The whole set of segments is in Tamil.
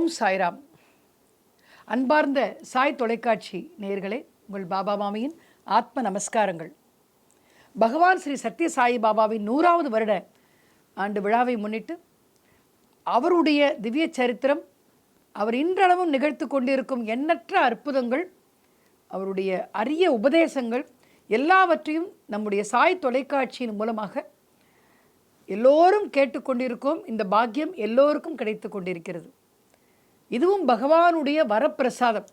ஓம் சாய்ராம். அன்பார்ந்த சாய் தொலைக்காட்சி நேயர்களே, உங்கள் பாபா மாமியின் ஆத்ம நமஸ்காரங்கள். பகவான் ஸ்ரீ சத்ய சாயி பாபாவின் 100வது வருட ஆண்டு விழாவை முன்னிட்டு அவருடைய திவ்ய சரித்திரம், அவர் இன்றளவும் நிகழ்த்து கொண்டிருக்கும் எண்ணற்ற அற்புதங்கள், அவருடைய அரிய உபதேசங்கள் எல்லாவற்றையும் நம்முடைய சாய் தொலைக்காட்சியின் மூலமாக எல்லோரும் கேட்டுக்கொண்டிருக்கோம். இந்த பாக்கியம் எல்லோருக்கும் கிடைத்து கொண்டிருக்கிறது. இதுவும் பகவானுடைய வரப்பிரசாதம்.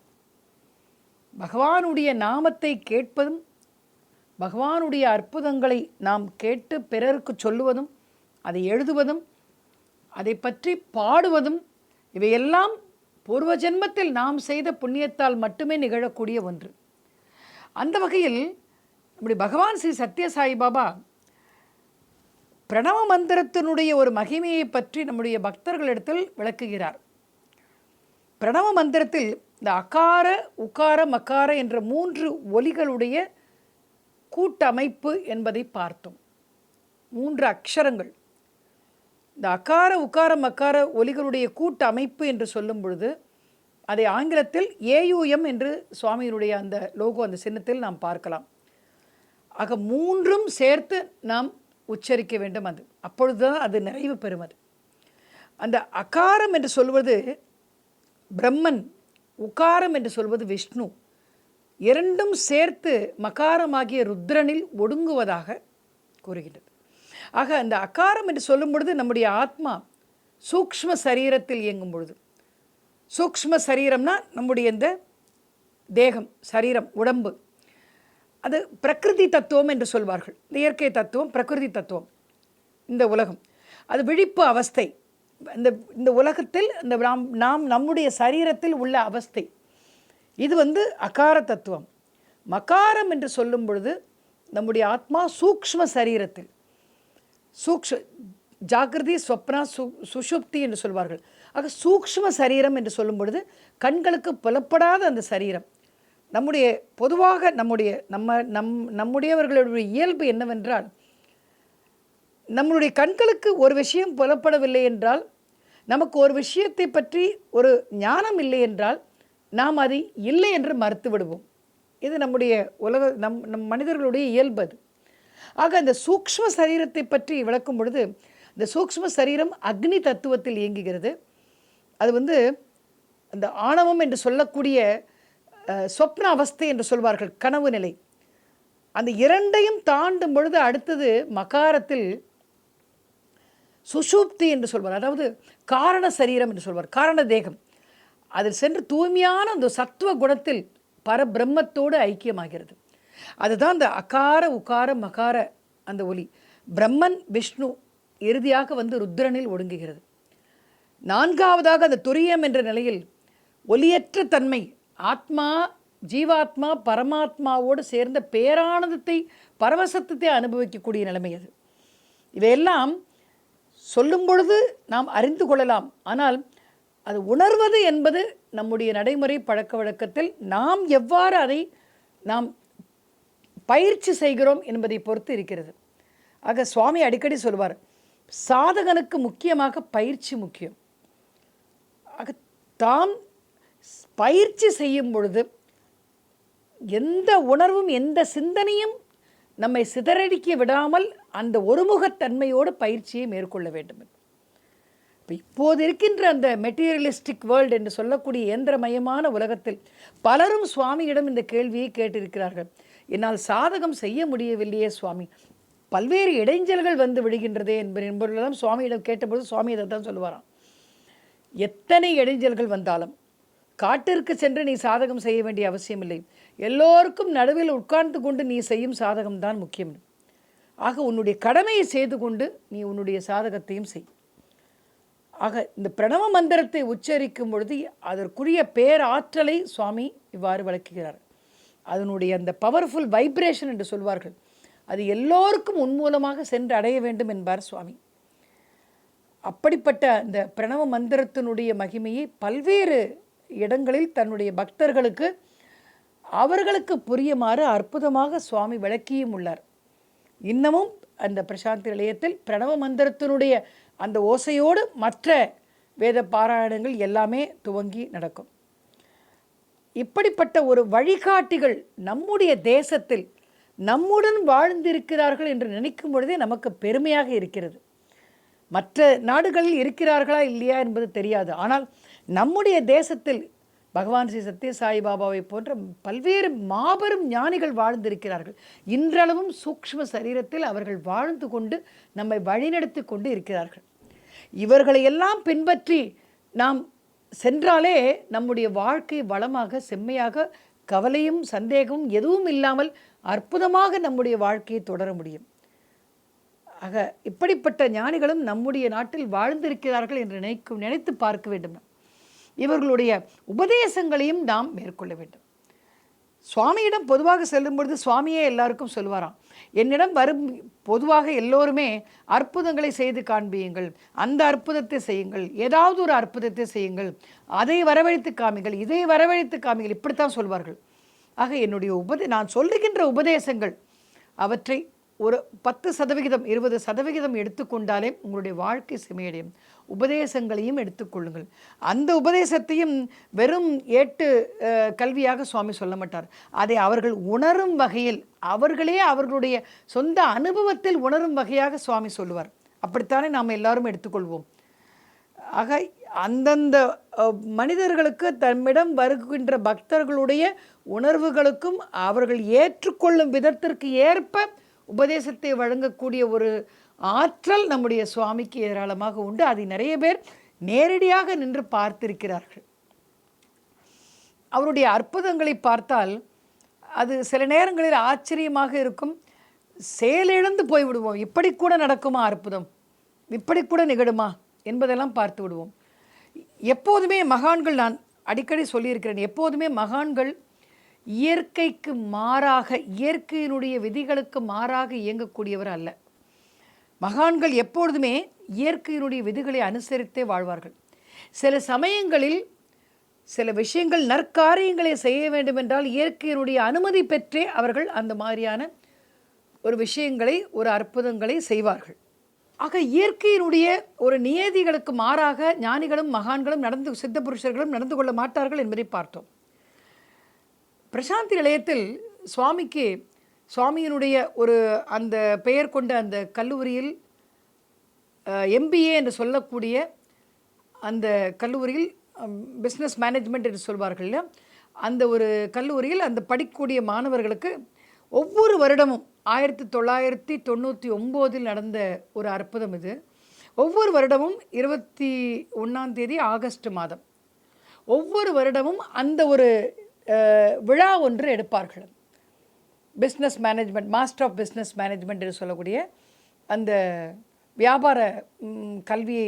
பகவானுடைய நாமத்தை கேட்பதும், பகவானுடைய அற்புதங்களை நாம் கேட்டு பிறருக்கு சொல்லுவதும், அதை எழுதுவதும், அதை பற்றி பாடுவதும், இவையெல்லாம் பூர்வ ஜென்மத்தில் நாம் செய்த புண்ணியத்தால் மட்டுமே நிகழக்கூடிய ஒன்று. அந்த வகையில் நம்முடைய பகவான் ஸ்ரீ சத்ய சாய் பாபா பிரணவ மந்திரத்தினுடைய ஒரு மகிமையை பற்றி நம்முடைய பக்தர்களிடத்தில் விளக்குகிறார். பிரணவ மந்திரத்தில் இந்த அகார, உகார, மகார என்ற 3 ஒலிகளுடைய கூட்டமைப்பு என்பதை பார்த்தோம். 3 அக்ஷரங்கள். இந்த அகார, உகார, மகார ஒலிகளுடைய கூட்டமைப்பு என்று சொல்லும் பொழுது அதை ஆங்கிலத்தில் AUM என்று சுவாமியினுடைய அந்த லோகோ, அந்த சின்னத்தில் நாம் பார்க்கலாம். ஆக 3ம் சேர்த்து நாம் உச்சரிக்க வேண்டும். அது அப்பொழுதுதான் அது நிறைவு பெறும். அது அந்த அகாரம் என்று சொல்வது பிரம்மன், உகாரம் என்று சொல்வது விஷ்ணு, இரண்டும் சேர்த்து மகாரமாகிய ருத்ரனில் ஒடுங்குவதாக கூறுகின்றது. ஆக அந்த அகாரம் என்று சொல்லும் பொழுது நம்முடைய ஆத்மா சூக்ஷ்ம சரீரத்தில் இயங்கும் பொழுது, சூக்ஷ்ம சரீரம்னா நம்முடைய இந்த தேகம், சரீரம், உடம்பு, அது பிரகிருதி தத்துவம் என்று சொல்வார்கள். இந்த இயற்கை தத்துவம், பிரகிருதி தத்துவம், இந்த உலகம், அது விழிப்பு அவஸ்தை. இந்த உலகத்தில் இந்த நாம் நம்முடைய சரீரத்தில் உள்ள அவஸ்தை, இது அகார தத்துவம். மகாரம் என்று சொல்லும் பொழுது நம்முடைய ஆத்மா சூக்ஷ்ம சரீரத்தில், ஜாகிரதி, ஸ்வப்னா, சுஷுப்தி என்று சொல்வார்கள். ஆக சூக்ஷ்ம சரீரம் என்று சொல்லும் பொழுது கண்களுக்கு புலப்படாத அந்த சரீரம். பொதுவாக நம்முடையவர்களுடைய இயல்பு என்னவென்றால், நம்முடைய கண்களுக்கு ஒரு விஷயம் புலப்படவில்லை என்றால், நமக்கு ஒரு விஷயத்தை பற்றி ஒரு ஞானம் இல்லை என்றால், நாம் அதை இல்லை என்று மறுத்து விடுவோம். இது நம்முடைய நம் மனிதர்களுடைய இயல்பு அது. ஆக இந்த சூக்ஷ்ம சரீரத்தை பற்றி விளக்கும் பொழுது, இந்த சூக்ஷ்ம சரீரம் அக்னி தத்துவத்தில் இயங்குகிறது. அது அந்த ஆணவம் என்று சொல்லக்கூடிய சொப்ன அவஸ்தை என்று சொல்வார்கள், கனவு நிலை. அந்த இரண்டையும் தாண்டும் பொழுது அடுத்தது மகாரத்தில் சுஷுப்தி என்று சொல்வார். அதாவது காரண சரீரம் என்று சொல்வார், காரண தேகம். அதில் சென்று தூய்மையான அந்த சத்துவ குணத்தில் பரபிரம்மத்தோடு ஐக்கியமாகிறது. அதுதான் அந்த அகார, உகார, மகார அந்த ஒலி. பிரம்மன், விஷ்ணு, இறுதியாக ருத்ரனில் ஒடுங்குகிறது. 4வதாக அந்த துரியம் என்ற நிலையில் ஒலியற்ற தன்மை, ஆத்மா, ஜீவாத்மா, பரமாத்மாவோடு சேர்ந்த பேரானந்தத்தை, பரவசத்தை அனுபவிக்கக்கூடிய நிலைமை அது. இவையெல்லாம் சொல்லும் பொழுது நாம் அறிந்து கொள்ளலாம். ஆனால் அது உணர்வது என்பது நம்முடைய நடைமுறை பழக்க வழக்கத்தில் நாம் எவ்வாறு அதை நாம் பயிற்சி செய்கிறோம் என்பதை பொறுத்து இருக்கிறது. ஆக சுவாமி அடிக்கடி சொல்வார், சாதகனுக்கு முக்கியமாக பயிற்சி முக்கியம். ஆக தாம் பயிற்சி செய்யும் பொழுது எந்த உணர்வும், எந்த சிந்தனையும் நம்மை சிதறடிக்க விடாமல் அந்த ஒருமுகத்தன்மையோடு பயிற்சியை மேற்கொள்ள வேண்டும். இப்போது இருக்கின்ற அந்த மெட்டீரியலிஸ்டிக் வேர்ல்டு என்று சொல்லக்கூடிய இயந்திரமயமான உலகத்தில் பலரும் சுவாமியிடம் இந்த கேள்வியை கேட்டிருக்கிறார்கள். என்னால் சாதகம் செய்ய முடியவில்லையே சுவாமி, பல்வேறு இடைஞ்சல்கள் விடுகின்றதே என்பதெல்லாம் சுவாமியிடம் கேட்டபோது சுவாமி இதை தான் சொல்லுவாராம். எத்தனை இடைஞ்சல்கள் வந்தாலும் காட்டிற்கு சென்று நீ சாதகம் செய்ய வேண்டிய அவசியம் இல்லை. எல்லோருக்கும் நடுவில் உட்கார்ந்து கொண்டு நீ செய்யும் சாதகம்தான் முக்கியம். ஆக உன்னுடைய கடமையை செய்து கொண்டு நீ உன்னுடைய சாதகத்தையும் செய். ஆக இந்த பிரணவ மந்திரத்தை உச்சரிக்கும் பொழுது அதற்குரிய பேராற்றலை சுவாமி இவ்வாறு விளக்குகிறார். அதனுடைய அந்த பவர்ஃபுல் வைப்ரேஷன் என்று சொல்வார்கள், அது எல்லோருக்கும் உன்மூலமாக சென்று அடைய வேண்டும் என்பார் சுவாமி. அப்படிப்பட்ட அந்த பிரணவ மந்திரத்தினுடைய மகிமையை பல்வேறு இடங்களில் தன்னுடைய பக்தர்களுக்கு அவர்களுக்கு புரியுமாறு அற்புதமாக சுவாமி விளக்கியும் உள்ளார். இன்னமும் அந்த பிரசாந்தி நிலையத்தில் பிரணவ மந்திரத்தினுடைய அந்த ஓசையோடு மற்ற வேத பாராயணங்கள் எல்லாமே துவங்கி நடக்கும். இப்படிப்பட்ட ஒரு வழிகாட்டிகள் நம்முடைய தேசத்தில் நம்முடன் வாழ்ந்திருக்கிறார்கள் என்று நினைக்கும் பொழுதே நமக்கு பெருமையாக இருக்கிறது. மற்ற நாடுகளில் இருக்கிறார்களா இல்லையா என்பது தெரியாது. ஆனால் நம்முடைய தேசத்தில் பகவான் ஸ்ரீ சத்ய சாய்பாபாவை போன்ற பல்வேறு மாபெரும் ஞானிகள் வாழ்ந்திருக்கிறார்கள். இன்றளவும் சூக்ஷ்ம சரீரத்தில் அவர்கள் வாழ்ந்து கொண்டு நம்மை வழிநடத்தி கொண்டு இருக்கிறார்கள். இவர்களையெல்லாம் பின்பற்றி நாம் சென்றாலே நம்முடைய வாழ்க்கை வளமாக செம்மையாக கவலையும் சந்தேகமும் எதுவும் இல்லாமல் அற்புதமாக நம்முடைய வாழ்க்கையை தொடர முடியும். ஆக இப்படிப்பட்ட ஞானிகளும் நம்முடைய நாட்டில் வாழ்ந்திருக்கிறார்கள் என்று நினைத்து பார்க்க வேண்டும். இவர்களுடைய உபதேசங்களையும் நாம் மேற்கொள்ள வேண்டும். சுவாமியிடம் பொதுவாக செல்லும் பொழுது சுவாமியே எல்லாருக்கும் சொல்லுவாராம், என்னிடம் வரும் பொதுவாக எல்லோருமே அற்புதங்களை செய்து காண்பியுங்கள், அந்த அற்புதத்தை செய்யுங்கள், ஏதாவது ஒரு அற்புதத்தை செய்யுங்கள், அதை வரவழைத்து காமிங்கள், இதை வரவழைத்து காமிங்கள், இப்படித்தான் சொல்வார்கள். ஆக என்னுடைய நான் சொல்லுகின்ற உபதேசங்கள் அவற்றை ஒரு 10% 20% எடுத்துக்கொண்டாலே உங்களுடைய வாழ்க்கை செமையடையும். உபதேசங்களையும் எடுத்துக்கொள்ளுங்கள். அந்த உபதேசத்தையும் வெறும் ஏட்டு கல்வியாக சுவாமி சொல்ல மாட்டார். அதை அவர்கள் உணரும் வகையில், அவர்களே அவர்களுடைய சொந்த அனுபவத்தில் உணரும் வகையாக சுவாமி சொல்லுவார். அப்படித்தானே நாம் எல்லாரும் எடுத்துக்கொள்வோம். ஆக அந்தந்த மனிதர்களுக்கு தம்மிடம் வருகின்ற பக்தர்களுடைய உணர்வுகளுக்கும் அவர்கள் ஏற்றுக்கொள்ளும் விதத்திற்கு ஏற்ப உபதேசத்தை வழங்கக்கூடிய ஒரு ஆற்றல் நம்முடைய சுவாமிக்கு ஏராளமாக உண்டு. அதை நிறைய பேர் நேரடியாக நின்று பார்த்திருக்கிறார்கள். அவருடைய அற்புதங்களை பார்த்தால் அது சில நேரங்களில் ஆச்சரியமாக இருக்கும். செயலிழந்து போய்விடுவோம். இப்படி கூட நடக்குமா அற்புதம், இப்படி கூட நிகழுமா என்பதெல்லாம் பார்த்து விடுவோம். எப்போதுமே மகான்கள், நான் அடிக்கடி சொல்லியிருக்கிறேன், எப்போதுமே மகான்கள் இயற்கைக்கு மாறாக, இயற்கையினுடைய விதிகளுக்கு மாறாக இயங்கக்கூடியவர் அல்ல. மகான்கள் எப்பொழுதுமே இயற்கையினுடைய விதிகளை அனுசரித்தே வாழ்வார்கள். சில சமயங்களில் சில விஷயங்கள் நற்காரியங்களை செய்ய வேண்டுமென்றால் இயற்கையினுடைய அனுமதி பெற்றே அவர்கள் அந்த மாதிரியான ஒரு விஷயங்களை, ஒரு அற்புதங்களை செய்வார்கள். ஆக இயற்கையினுடைய ஒரு நியதிகளுக்கு மாறாக ஞானிகளும் மகான்களும் சித்த புருஷர்களும் நடந்து கொள்ள மாட்டார்கள் என்பதை பார்த்தோம். பிரசாந்தி நிலையத்தில் சுவாமியினுடைய ஒரு அந்த பெயர் கொண்ட அந்த கல்லூரியில் MBA என்று சொல்லக்கூடிய அந்த கல்லூரியில் பிஸ்னஸ் மேனேஜ்மெண்ட் என்று சொல்வார்கள், அந்த ஒரு கல்லூரியில் அந்த படிக்கக்கூடிய மாணவர்களுக்கு ஒவ்வொரு வருடமும் 1999 நடந்த ஒரு அற்புதம் இது. ஒவ்வொரு வருடமும் 21 ஆகஸ்ட் மாதம் ஒவ்வொரு வருடமும் அந்த ஒரு விழா ஒன்று எடுப்பார்கள். Business management, master of business management என்று சொல்லக்கூடிய அந்த வியாபார கல்வியை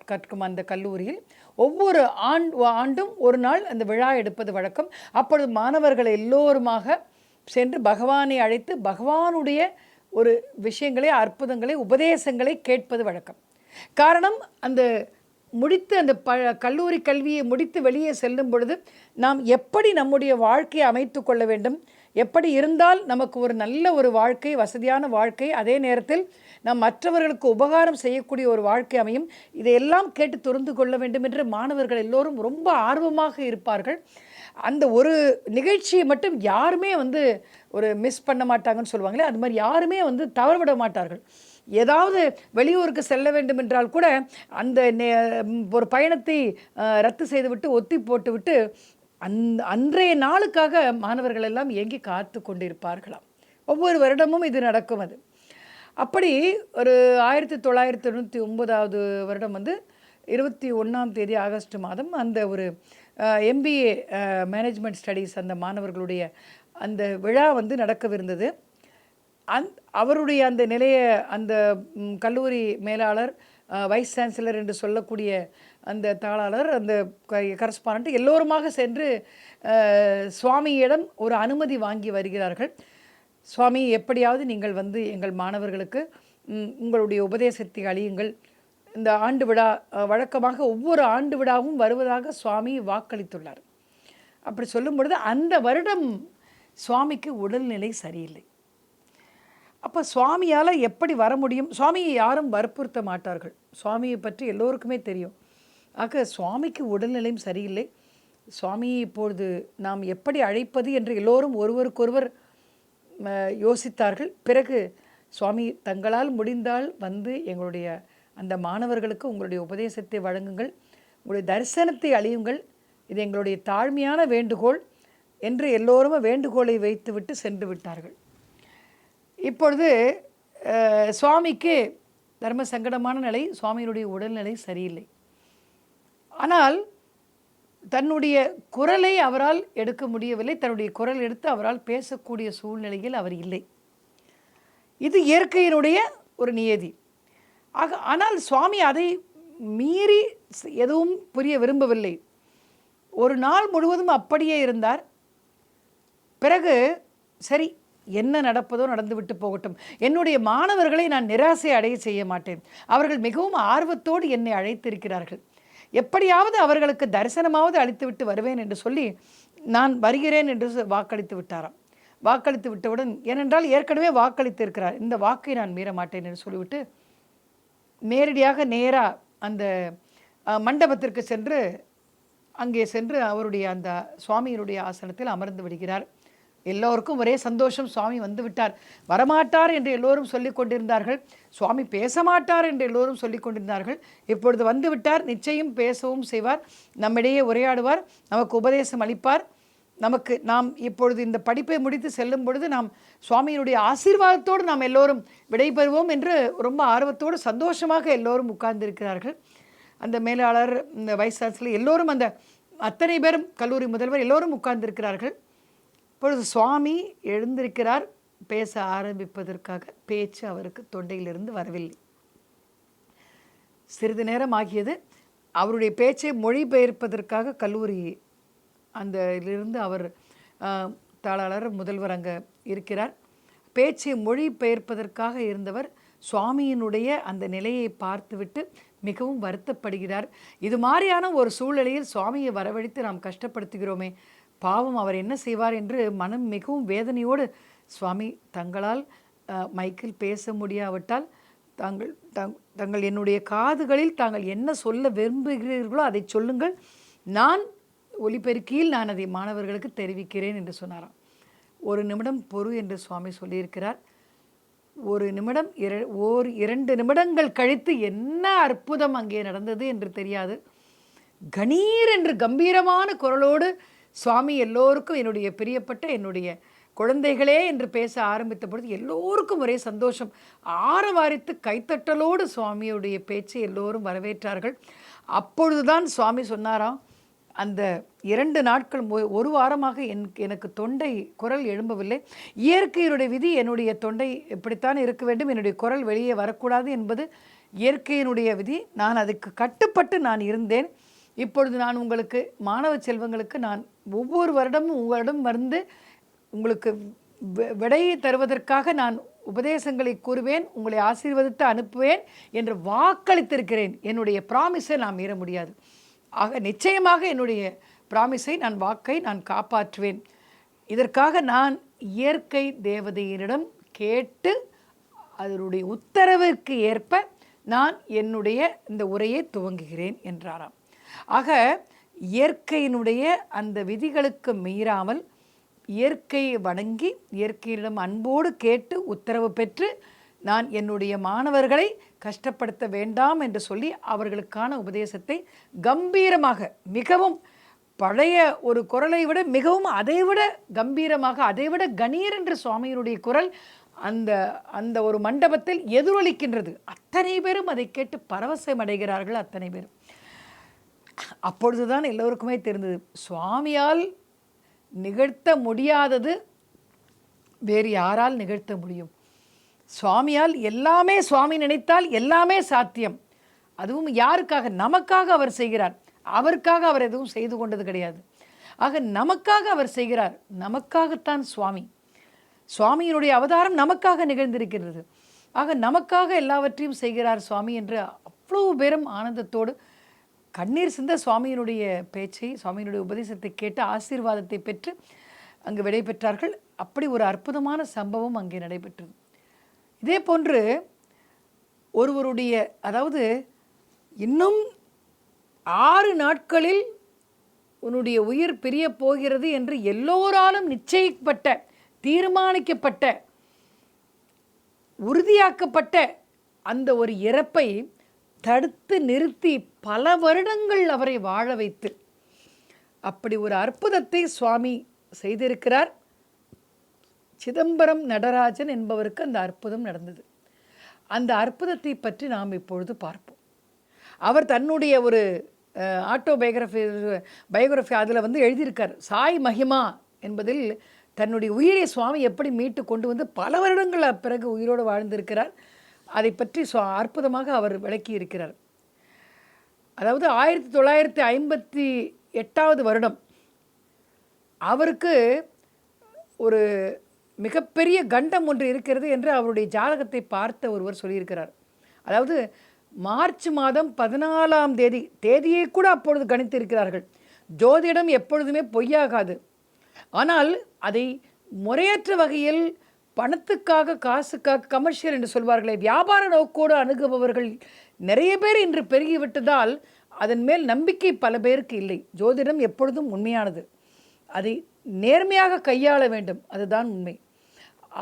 கற்கும் அந்த கல்லூரியில் ஒவ்வொரு ஆண்டும் ஒரு நாள் அந்த விழா எடுப்பது வழக்கம். அப்பொழுது மாணவர்கள் எல்லோருமாக சென்று பகவானை அழைத்து பகவானுடைய ஒரு விஷயங்களை, அற்புதங்களை, உபதேசங்களை கேட்பது வழக்கம். காரணம், அந்த முடித்து அந்த கல்லூரி கல்வியை முடித்து வெளியே செல்லும் பொழுது நாம் எப்படி நம்முடைய வாழ்க்கையை அமைத்து கொள்ள வேண்டும், எப்படி இருந்தால் நமக்கு ஒரு நல்ல ஒரு வாழ்க்கை, வசதியான வாழ்க்கை, அதே நேரத்தில் நாம் மற்றவர்களுக்கு உபகாரம் செய்யக்கூடிய ஒரு வாழ்க்கை அமையும், இதையெல்லாம் கேட்டு தெரிந்து கொள்ள வேண்டும் என்று மாணவர்கள் எல்லோரும் ரொம்ப ஆர்வமாக இருப்பார்கள். அந்த ஒரு நிகழ்ச்சியை மட்டும் யாருமே ஒரு மிஸ் பண்ண மாட்டாங்கன்னு சொல்லுவாங்களே, அது மாதிரி யாருமே தவறவிட மாட்டார்கள். ஏதாவது வெளியூருக்கு செல்ல வேண்டும் என்றால் கூட அந்த ஒரு பயணத்தை ரத்து செய்துவிட்டு ஒத்தி போட்டுவிட்டு அன்றைய நாளுக்காக மாணவர்கள் எல்லாம் ஏங்கி காத்து கொண்டிருப்பார்களாம். ஒவ்வொரு வருடமும் இது நடக்கும். அப்படி ஒரு 1999 வருடம் 21 ஆகஸ்ட் மாதம் அந்த ஒரு MBA மேனேஜ்மெண்ட் ஸ்டடீஸ் அந்த மாணவர்களுடைய அந்த விழா நடக்கவிருந்தது. அவருடைய அந்த நிலைய அந்த கல்லூரி மேலாளர், வைஸ் சான்சலர் என்று சொல்லக்கூடிய அந்த தாளாளர், அந்த கரஸ்பாண்டன்ட் எல்லோருமாக சென்று சுவாமியிடம் ஒரு அனுமதி வாங்கி வருகிறார்கள். சுவாமி, எப்படியாவது நீங்கள் எங்கள் மாணவர்களுக்கு உங்களுடைய உபதேசத்தை அளியுங்கள். இந்த ஆண்டு விழா வழக்கமாக ஒவ்வொரு ஆண்டு விழாவும் வருவதாக சுவாமி வாக்களித்துள்ளார். அப்படி சொல்லும் பொழுது அந்த வருடம் சுவாமிக்கு உடல்நிலை சரியில்லை. அப்போ சுவாமியால் எப்படி வர முடியும்? சுவாமியை யாரும் வற்புறுத்த மாட்டார்கள். சுவாமியை பற்றி எல்லோருக்குமே தெரியும். ஆக சுவாமிக்கு உடல்நிலையும் சரியில்லை. சுவாமியை இப்பொழுது நாம் எப்படி அழைப்பது என்று எல்லோரும் ஒருவருக்கொருவர் யோசித்தார்கள். பிறகு சுவாமி தங்களால் முடிந்தால் வந்து எங்களுடைய அந்த மாணவர்களுக்கு உங்களுடைய உபதேசத்தை வழங்குங்கள், உங்களுடைய தரிசனத்தை அழியுங்கள், இது எங்களுடைய தாழ்மையான வேண்டுகோள் என்று எல்லோரும் வேண்டுகோளை வைத்துவிட்டு சென்று விட்டார்கள். இப்பொழுது சுவாமிக்கு தர்ம சங்கடமான நிலை, சுவாமியினுடைய உடல்நிலை சரியில்லை. ஆனால் தன்னுடைய குரலை அவரால் எடுக்க முடியவில்லை. தன்னுடைய குரல் எடுத்து அவரால் பேசக்கூடிய சூழ்நிலையில் அவர் இல்லை. இது இயற்கையினுடைய ஒரு நியதி. ஆனால் சுவாமி அதை மீறி எதுவும் புரிய விரும்பவில்லை. ஒரு நாள் முழுவதும் அப்படியே இருந்தார். பிறகு சரி, என்ன நடப்பதோ நடந்துவிட்டு போகட்டும், என்னுடைய மாணவர்களை நான் நிராசை அடைய செய்ய மாட்டேன், அவர்கள் மிகவும் ஆர்வத்தோடு என்னை அழைத்திருக்கிறார்கள், எப்படியாவது அவர்களுக்கு தரிசனமாவது அளித்துவிட்டு வருவேன் என்று சொல்லி நான் வருகிறேன் என்று வாக்களித்து விட்டாராம். வாக்களித்து விட்டவுடன், ஏனென்றால் ஏற்கனவே வாக்களித்து இருக்கிறார், இந்த வாக்கை நான் மீற மாட்டேன் என்று சொல்லிவிட்டு நேரடியாக நேராக அந்த மண்டபத்திற்கு சென்று அங்கே சென்று அவருடைய அந்த சுவாமியினுடைய ஆசனத்தில் அமர்ந்து விடுகிறார். எல்லோருக்கும் ஒரே சந்தோஷம், சுவாமி வந்து விட்டார். வரமாட்டார் என்று எல்லோரும் சொல்லிக் கொண்டிருந்தார்கள், சுவாமி பேச மாட்டார் என்று எல்லோரும் சொல்லிக் கொண்டிருந்தார்கள். இப்பொழுது வந்து விட்டார், நிச்சயம் பேசவும் செய்வார், நம்மிடையே உரையாடுவார், நமக்கு உபதேசம் அளிப்பார். நாம் இப்பொழுது இந்த படிப்பை முடித்து செல்லும் பொழுது நாம் சுவாமியினுடைய ஆசீர்வாதத்தோடு நாம் எல்லோரும் விடைபெறுவோம் என்று ரொம்ப ஆர்வத்தோடு சந்தோஷமாக எல்லோரும் உட்கார்ந்திருக்கிறார்கள். அந்த மேலாளர், இந்த வைஸ் சான்சலர் எல்லோரும், அந்த அத்தனை பேரும், கல்லூரி முதல்வர் எல்லோரும் உட்கார்ந்திருக்கிறார்கள். இப்பொழுது சுவாமி எழுந்திருக்கிறார். பேச ஆரம்பிப்பதற்காக பேச்சு அவருக்கு தொண்டையிலிருந்து வரவில்லை. சிறிது நேரம் ஆகியது. அவருடைய பேச்சை மொழிபெயர்ப்பதற்காக கல்லூரி அந்த இதிலிருந்து அவர் தாளாளர் முதல்வர் அங்கே இருக்கிறார். பேச்சை மொழிபெயர்ப்பதற்காக இருந்தவர் சுவாமியினுடைய அந்த நிலையை பார்த்துவிட்டு மிகவும் வருத்தப்படுகிறார். இது மாதிரியான ஒரு சூழ்நிலையில் சுவாமியை வரவழைத்து நாம் கஷ்டப்படுத்துகிறோமே, பாவம் அவர் என்ன செய்வார் என்று மனம் மிகவும் வேதனையோடு, சுவாமி தங்களால் மைக்கில் பேச முடியாவிட்டால் தங்கள் என்னுடைய காதுகளில் தாங்கள் என்ன சொல்ல விரும்புகிறீர்களோ அதை சொல்லுங்கள், நான் ஒலிபெருக்கியில் நான் அதை மாணவர்களுக்கு தெரிவிக்கிறேன் என்று சொன்னாராம். ஒரு நிமிடம் பொறு என்று சுவாமி சொல்லியிருக்கிறார். ஒரு நிமிடம், 2 நிமிடங்கள் கழித்து என்ன அற்புதம் அங்கே நடந்தது என்று தெரியாது. கணீர் என்று கம்பீரமான குரலோடு சுவாமி எல்லோருக்கும், என்னுடைய பிரியப்பட்ட என்னுடைய குழந்தைகளே என்று பேச ஆரம்பித்த பொழுது எல்லோருக்கும் ஒரே சந்தோஷம். ஆரவாரித்து கைத்தட்டலோடு சுவாமியுடைய பேச்சை எல்லோரும் வரவேற்றார்கள். அப்பொழுதுதான் சுவாமி சொன்னாராம், அந்த 2 நாட்கள், 1 வாரமாக எனக்கு தொண்டை குரல் எழும்பவில்லை. இயற்கையினுடைய விதி, என்னுடைய தொண்டை இப்படித்தான் இருக்க வேண்டும், என்னுடைய குரல் வெளியே வரக்கூடாது என்பது இயற்கையினுடைய விதி. நான் அதுக்கு கட்டுப்பட்டு நான் இருந்தேன். இப்பொழுது நான் உங்களுக்கு, மாணவ செல்வங்களுக்கு, நான் ஒவ்வொரு வருடமும் உங்களிடம் வந்து உங்களுக்கு விடையை தருவதற்காக நான் உபதேசங்களை கூறுவேன், உங்களை ஆசீர்வதித்து அனுப்புவேன் என்று வாக்களித்திருக்கிறேன். என்னுடைய ப்ராமிஸை நான் மீற முடியாது. ஆக நிச்சயமாக என்னுடைய ப்ராமிஸை, நான் வாக்கை நான் காப்பாற்றுவேன். இதற்காக நான் இயற்கை தேவதையினிடம் கேட்டு அதனுடைய உத்தரவிற்கு ஏற்ப நான் என்னுடைய இந்த உரையை துவங்குகிறேன் என்றாராம். ஆக இயற்கையினுடைய அந்த விதிகளுக்கு மீறாமல் இயற்கையை வணங்கி இயற்கையிடம் அன்போடு கேட்டு உத்தரவு பெற்று நான் என்னுடைய மாணவர்களை கஷ்டப்படுத்த வேண்டாம் என்று சொல்லி அவர்களுக்கான உபதேசத்தை கம்பீரமாக, மிகவும் பழைய ஒரு குரலை விட மிகவும் அதைவிட கம்பீரமாக, அதைவிட கணீர் என்று சுவாமியினுடைய குரல் அந்த அந்த ஒரு மண்டபத்தில் எதிரொலிக்கின்றது. அத்தனை பேரும் அதை கேட்டு பரவசம் அடைகிறார்கள். அத்தனை பேரும். அப்பொழுதுதான் எல்லோருக்குமே தெரிந்தது, சுவாமியால் நிகழ்த்த முடியாதது வேறு யாரால் நிகழ்த்த முடியும்? சுவாமியால் எல்லாமே, சுவாமி நினைத்தால் எல்லாமே சாத்தியம். அதுவும் யாருக்காக? நமக்காக அவர் செய்கிறார். அவருக்காக அவர் எதுவும் செய்து கொண்டது கிடையாது. ஆக நமக்காக அவர் செய்கிறார். நமக்காகத்தான் சுவாமி, சுவாமியினுடைய அவதாரம் நமக்காக நிகழ்ந்திருக்கிறது. ஆக நமக்காக எல்லாவற்றையும் செய்கிறார் சுவாமி என்று அவ்வளவு பேரும் ஆனந்தத்தோடு கண்ணீர் சிந்த சுவாமியினுடைய பேச்சை, சுவாமியினுடைய உபதேசத்தை கேட்டு ஆசீர்வாதத்தை பெற்று அங்கு விடை பெற்றார்கள். அப்படி ஒரு அற்புதமான சம்பவம் அங்கே நடைபெற்றது. இதே போன்று ஒருவருடைய, அதாவது இன்னும் 6 நாட்களில் உன்னுடைய உயிர் பிரியப் போகிறது என்று எல்லோராலும் நிச்சயிக்கப்பட்ட, தீர்மானிக்கப்பட்ட, உறுதியாக்கப்பட்ட அந்த ஒரு இறப்பை தடுத்து நிறுத்தி பல வருடங்கள் அவரை வாழ வைத்து அப்படி ஒரு அற்புதத்தை சுவாமி செய்திருக்கிறார். சிதம்பரம் நடராஜன் என்பவருக்கு அந்த அற்புதம் நடந்தது. அந்த அற்புதத்தை பற்றி நாம் இப்பொழுது பார்ப்போம். அவர் தன்னுடைய ஒரு பயோகிராஃபி அதில் வந்து எழுதியிருக்கார். சாய் மகிமா என்பதில் தன்னுடைய உயிரை சுவாமி எப்படி மீட்டு கொண்டு வந்து பல வருடங்கள் பிறகு உயிரோடு வாழ்ந்திருக்கிறார். அதை பற்றி அற்புதமாக அவர் விளக்கி இருக்கிறார். அதாவது 1958 வருடம் அவருக்கு ஒரு மிகப்பெரிய கண்டம் ஒன்று இருக்கிறது என்று அவருடைய ஜாதகத்தை பார்த்த ஒருவர் சொல்லியிருக்கிறார். அதாவது மார்ச் மாதம் 14ஆம் தேதியை கூட அப்பொழுது கணித்திருக்கிறார்கள். ஜோதிடம் எப்பொழுதுமே பொய்யாகாது. ஆனால் அதை முறையற்ற வகையில் பணத்துக்காக, காசுக்காக, கமர்ஷியல் என்று சொல்வார்களே, வியாபார நோக்கோடு அணுகுபவர்கள் நிறைய பேர் இன்று பெருகிவிட்டதால் அதன் மேல் நம்பிக்கை பல பேருக்கு இல்லை. ஜோதிடம் எப்பொழுதும் உண்மையானது. அதை நேர்மையாக கையாள வேண்டும், அதுதான் உண்மை.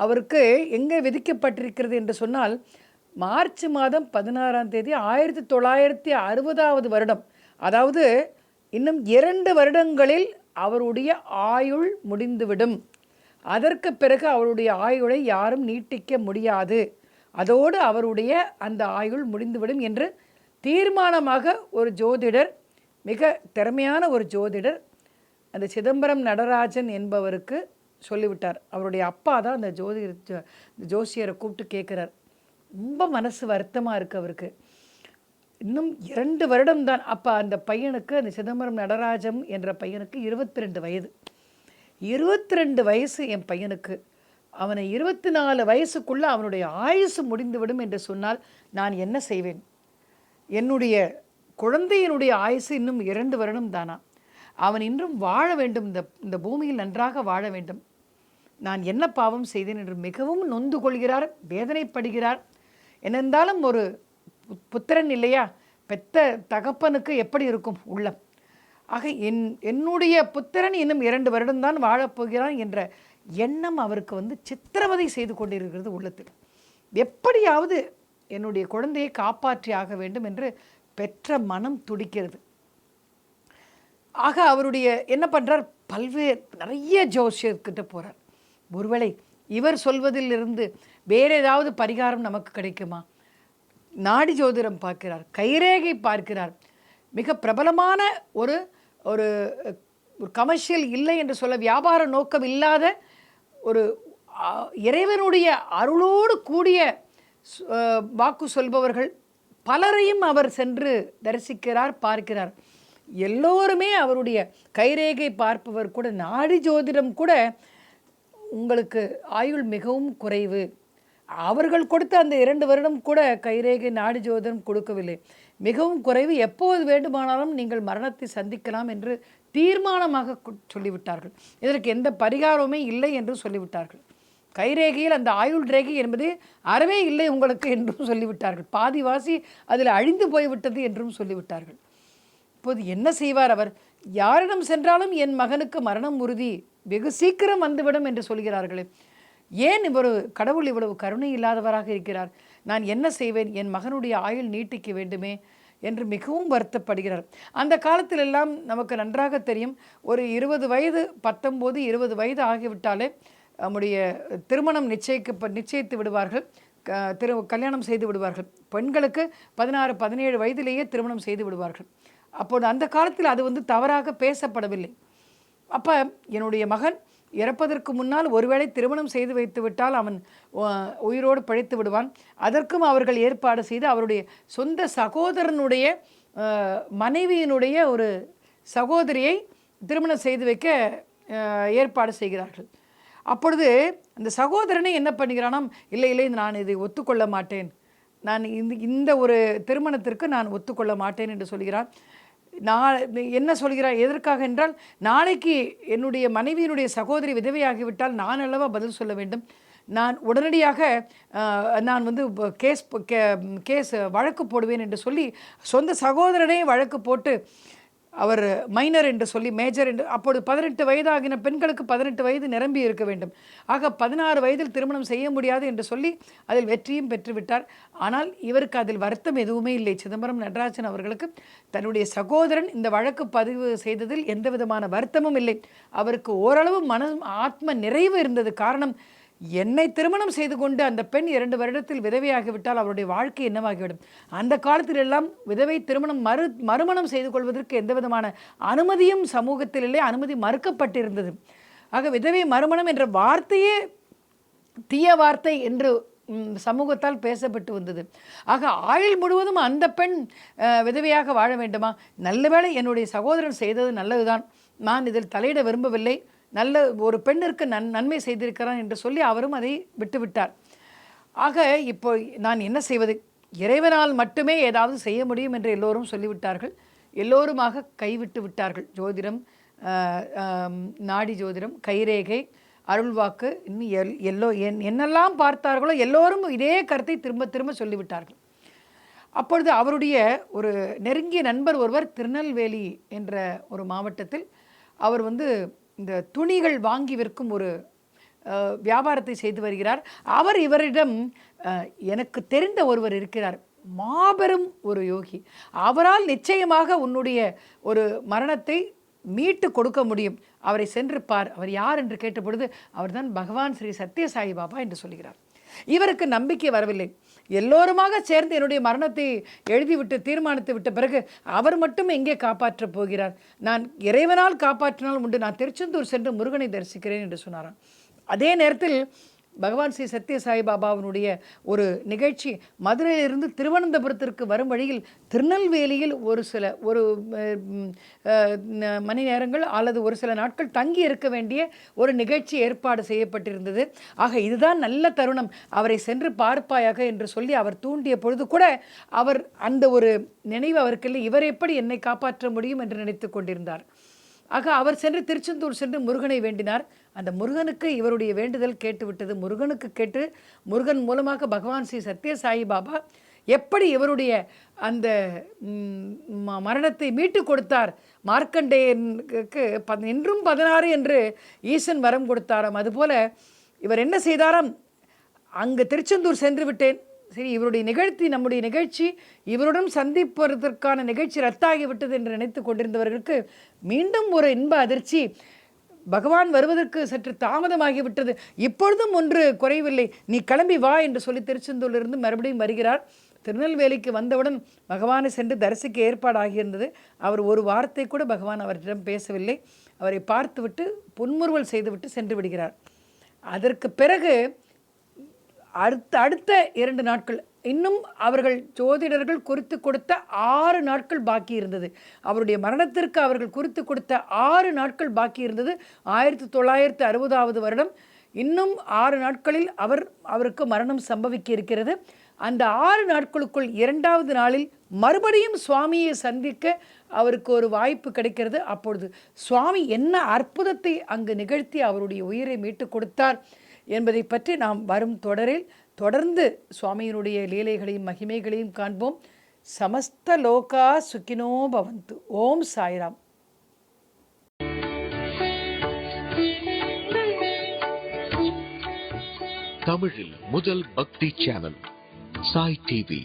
அவருக்கு எங்கே விதிக்கப்பட்டிருக்கிறது என்று சொன்னால், மார்ச் மாதம் 16ஆம் தேதி 1960 வருடம், அதாவது இன்னும் 2 வருடங்களில் அவருடைய ஆயுள் முடிந்துவிடும். அதற்கு பிறகு அவருடைய ஆயுளை யாரும் நீட்டிக்க முடியாது, அதோடு அவருடைய அந்த ஆயுள் முடிந்துவிடும் என்று தீர்மானமாக ஒரு ஜோதிடர், மிக திறமையான ஒரு ஜோதிடர், அந்த சிதம்பரம் நடராஜன் என்பவருக்கு சொல்லிவிட்டார். அவருடைய அப்பா தான் அந்த ஜோசியரை கூப்பிட்டு கேட்குறார். ரொம்ப மனசு வருத்தமாக இருக்குது அவருக்கு. இன்னும் 2 வருடம் தான். அப்போ அந்த பையனுக்கு, அந்த சிதம்பரம் நடராஜன் என்ற பையனுக்கு 22 வயது. 22 வயசு என் பையனுக்கு. அவனை 24 வயசுக்குள்ளே அவனுடைய ஆயுசு முடிந்துவிடும் என்று சொன்னால் நான் என்ன செய்வேன்? என்னுடைய குழந்தையினுடைய ஆயுசு இன்னும் 2 வருடம் தானா? அவன் இன்றும் வாழ வேண்டும், இந்த பூமியில் நன்றாக வாழ வேண்டும். நான் என்ன பாவம் செய்தேன் என்று மிகவும் நொந்து கொள்கிறார், வேதனைப்படுகிறார். என்னென்றாலும் ஒரு புத்திரன் இல்லையா, பெத்த தகப்பனுக்கு எப்படி இருக்கும் உள்ளம்? ஆக என்னுடைய புத்திரன் இன்னும் 2 வருடம்தான் வாழப்போகிறான் என்ற எண்ணம் அவருக்கு வந்து சித்திரவதை செய்து கொண்டிருக்கிறது உள்ளத்தில். எப்படியாவது என்னுடைய குழந்தையை காப்பாற்றி ஆக வேண்டும் என்று பெற்ற மனம் துடிக்கிறது. ஆக அவருடைய என்ன பண்ணுறார், நிறைய ஜோசியர்கிட்ட போகிறார். ஒருவேளை இவர் சொல்வதிலிருந்து வேறு ஏதாவது பரிகாரம் நமக்கு கிடைக்குமா? நாடி ஜோதிடம் பார்க்கிறார், கைரேகை பார்க்கிறார். மிக பிரபலமான ஒரு ஒரு கமர்ஷியல் இல்லை என்று சொல்ல, வியாபார நோக்கம் இல்லாத ஒரு இறைவனுடைய அருளோடு கூடிய வாக்கு சொல்பவர்கள் பலரையும் அவர் சென்று தரிசிக்கிறார், பார்க்கிறார். எல்லோருமே அவருடைய கைரேகை பார்ப்பவர் கூட, நாடி ஜோதிடம் கூட உங்களுக்கு ஆயுள் மிகவும் குறைவு, அவர்கள் கொடுத்த அந்த 2 வருடம் கூட கைரேகை நாடி ஜோதிடம் கொடுக்கவில்லை, மிகவும் குறைவு, எப்போது வேண்டுமானாலும் நீங்கள் மரணத்தை சந்திக்கலாம் என்று தீர்மானமாக சொல்லிவிட்டார்கள். இதற்கு எந்த பரிகாரமுமே இல்லை என்று சொல்லிவிட்டார்கள். கைரேகையில் அந்த ஆயுள் ரேகை என்பது அறவே இல்லை உங்களுக்கு என்றும் சொல்லிவிட்டார்கள். பாதிவாசி அதில் அழிந்து போய்விட்டது என்றும் சொல்லிவிட்டார்கள். இப்போது என்ன செய்வார் அவர்? யாரிடம் சென்றாலும் என் மகனுக்கு மரணம் உறுதி, வெகு சீக்கிரம் வந்துவிடும் என்று சொல்கிறார்களே, ஏன் கடவுள் இவ்வளவு கருணை இல்லாதவராக இருக்கிறார்? நான் என்ன செய்வேன்? என் மகனுடைய ஆயுள் நீட்டிக்க வேண்டுமே என்று மிகவும் வருத்தப்படுகிறார். அந்த காலத்திலெல்லாம் நமக்கு நன்றாக தெரியும், ஒரு 20 வயது, 19, 20 வயது ஆகிவிட்டாலே நம்முடைய திருமணம் நிச்சயித்து விடுவார்கள், கல்யாணம் செய்து விடுவார்கள். பெண்களுக்கு 16, 17 வயதிலேயே திருமணம் செய்து விடுவார்கள். அப்போது அந்த காலத்தில் அது தவறாக பேசப்படவில்லை. அப்போ என்னுடைய மகன் இறப்பதற்கு முன்னால் ஒருவேளை திருமணம் செய்து வைத்து விட்டால் அவன் உயிரோடு பிழைத்து விடுவான். அதற்கும் அவர்கள் ஏற்பாடு செய்து அவருடைய சொந்த சகோதரனுடைய மனைவியினுடைய ஒரு சகோதரியை திருமணம் செய்து வைக்க ஏற்பாடு செய்கிறார்கள். அப்பொழுது அந்த சகோதரனை என்ன பண்ணுகிறானாம், இல்லை நான் இதை ஒத்துக்கொள்ள மாட்டேன், நான் இந்த ஒரு திருமணத்திற்கு நான் ஒத்துக்கொள்ள மாட்டேன் என்று சொல்கிறான். என்ன சொல்கிறார், எதற்காக என்றால், நாளைக்கு என்னுடைய மனைவியினுடைய சகோதரி விதவையாகிவிட்டால் நான் அல்லவா பதில் சொல்ல வேண்டும், நான் உடனடியாக நான் வந்து கேஸ் வழக்கு போடுவேன் என்று சொல்லி சொந்த சகோதரனே வழக்கு போட்டு அவர் மைனர் என்று சொல்லி மேஜர் என்று, அப்பொழுது 18 வயதாகின பெண்களுக்கு 18 வயது நிரம்பி இருக்க வேண்டும். ஆக 16 வயதில் திருமணம் செய்ய முடியாது என்று சொல்லி அதில் வெற்றியும் பெற்றுவிட்டார். ஆனால் இவருக்கு அதில் வருத்தம் எதுவுமே இல்லை. சிதம்பரம் நடராஜன் அவர்களுக்கு தன்னுடைய சகோதரன் இந்த வழக்கு பதிவு செய்ததில் எந்த விதமான வருத்தமும் இல்லை. அவருக்கு ஓரளவு ஆத்ம நிறைவு இருந்தது. காரணம், என்னை திருமணம் செய்து கொண்டு அந்த பெண் 2 வருடத்தில் விதவையாகிவிட்டால் அவருடைய வாழ்க்கை என்னவாகிவிடும்? அந்த காலத்தில் எல்லாம் விதவை திருமணம் மறுமணம் செய்து கொள்வதற்கு எந்த விதமான அனுமதியும் சமூகத்திலே அனுமதி மறுக்கப்பட்டிருந்தது. ஆக விதவை மறுமணம் என்ற வார்த்தையே தீய வார்த்தை என்று சமூகத்தால் பேசப்பட்டு வந்தது. ஆக ஆயுள் முழுவதும் அந்த பெண் விதவையாக வாழ வேண்டுமா? நல்லவேளை என்னுடைய சகோதரன் செய்தது நல்லதுதான், நான் இதில் தலையிட விரும்பவில்லை, நல்ல ஒரு பெண்ணிற்கு நன்மை செய்திருக்கிறான் என்று சொல்லி அவரும் அதை விட்டுவிட்டார். ஆக இப்போ நான் என்ன செய்வது? இறைவனால் மட்டுமே ஏதாவது செய்ய முடியும் என்று எல்லோரும் சொல்லிவிட்டார்கள். எல்லோருமாக கைவிட்டு விட்டார்கள். ஜோதிடம், நாடி ஜோதிடம், கைரேகை, அருள்வாக்கு, இன்னும் என்னெல்லாம் பார்த்தார்களோ எல்லோரும் இதே கருத்தை திரும்ப திரும்ப சொல்லிவிட்டார்கள். அப்பொழுது அவருடைய ஒரு நெருங்கிய நண்பர் ஒருவர் திருநெல்வேலி என்ற ஒரு மாவட்டத்தில் அவர் வந்து இந்த துணிகள் வாங்கி விற்கும் ஒரு வியாபாரத்தை செய்து வருகிறார். அவர் இவரிடம், எனக்கு தெரிந்த ஒருவர் இருக்கிறார், மாபெரும் ஒரு யோகி, அவரால் நிச்சயமாக உன்னுடைய ஒரு மரணத்தை மீட்டு கொடுக்க முடியும், அவரை சென்று பார். அவர் யார் என்று கேட்டபொழுது அவர்தான் பகவான் ஸ்ரீ சத்யசாயி பாபா என்று சொல்கிறார். இவருக்கு நம்பிக்கை வரவில்லை. எல்லோருமாக சேர்ந்து என்னுடைய மரணத்தை எழுதிவிட்டு தீர்மானித்து விட்ட பிறகு அவர் மட்டும் எங்கே காப்பாற்றப் போகிறார்? நான் இறைவனால் காப்பாற்றினால் உண்டு, நான் திருச்செந்தூர் சென்று முருகனை தரிசிக்கிறேன் என்று சொன்னாராம். அதே நேரத்தில் பகவான் ஸ்ரீ சத்யசாயி பாபாவினுடைய ஒரு நிகழ்ச்சி மதுரையிலிருந்து திருவனந்தபுரத்திற்கு வரும் வழியில் திருநெல்வேலியில் ஒரு மணி நேரங்கள் அல்லது ஒரு சில நாட்கள் தங்கி இருக்க வேண்டிய ஒரு நிகழ்ச்சி ஏற்பாடு செய்யப்பட்டிருந்தது. ஆக இதுதான் நல்ல தருணம், அவரை சென்று பார்ப்பாயாக என்று சொல்லி அவர் தூண்டிய பொழுது கூட அவர் அந்த ஒரு நினைவு அவருக்கு இல்லை, இவர் எப்படி என்னை காப்பாற்ற முடியும் என்று நினைத்து கொண்டிருந்தார். ஆக அவர் சென்று திருச்செந்தூர் சென்று முருகனை வேண்டினார். அந்த முருகனுக்கு இவருடைய வேண்டுதல் கேட்டுவிட்டது. முருகனுக்கு கேட்டு முருகன் மூலமாக பகவான் ஸ்ரீ சத்யசாயி பாபா எப்படி இவருடைய அந்த மரணத்தை மீட்டு கொடுத்தார். மார்க்கண்டேயனுக்கு இன்றும் 16 என்று ஈசன் வரம் கொடுத்தாராம். அதுபோல இவர் என்ன செய்தாராம், அங்கு திருச்செந்தூர் சென்று விட்டேன், சரி இவருடைய நம்முடைய நிகழ்ச்சி இவருடன் சந்திப்பதற்கான நிகழ்ச்சி ரத்தாகிவிட்டது என்று நினைத்து கொண்டிருந்தவர்களுக்கு மீண்டும் ஒரு இன்ப அதிர்ச்சி, பகவான் வருவதற்கு சற்று தாமதமாகிவிட்டது, இப்பொழுதும் ஒன்று குறைவில்லை, நீ கிளம்பி வா என்று சொல்லி திருச்செந்தூரிலிருந்து மறுபடியும் வருகிறார். திருநெல்வேலிக்கு வந்தவுடன் பகவானை சென்று தரிசிக்க ஏற்பாடாகியிருந்தது. அவர் ஒரு வார்த்தை கூட பகவான் அவரிடம் பேசவில்லை. அவரை பார்த்துவிட்டு புன்முறுவல் செய்துவிட்டு சென்று விடுகிறார். அதற்கு பிறகு அடுத்த 2 நாட்கள் இன்னும் அவர்கள் ஜோதிடர்கள் குறித்து கொடுத்த 6 நாட்கள் பாக்கி இருந்தது. அவருடைய மரணத்திற்கு அவர்கள் குறித்து கொடுத்த 6 நாட்கள் பாக்கி இருந்தது. 1960 வருடம். இன்னும் 6 நாட்களில் அவருக்கு மரணம் சம்பவிக்க இருக்கிறது. அந்த 6 நாட்களுக்குள் 2வது நாளில் மறுபடியும் சுவாமியை சந்திக்க அவருக்கு ஒரு வாய்ப்பு கிடைக்கிறது. அப்பொழுது சுவாமி என்ன அற்புதத்தை அங்கு நிகழ்த்தி அவருடைய உயிரை மீட்டு கொடுத்தார் என்பதை பற்றி நாம் வரும் தொடரில் தொடர்ந்து சுவாமியினுடைய லீலைகளையும் மகிமைகளையும் காண்போம். சமஸ்த லோகா சுகினோ பவந்து. ஓம் சாய்ராம். தமிழில் முதல் பக்தி சேனல் சாய் டிவி.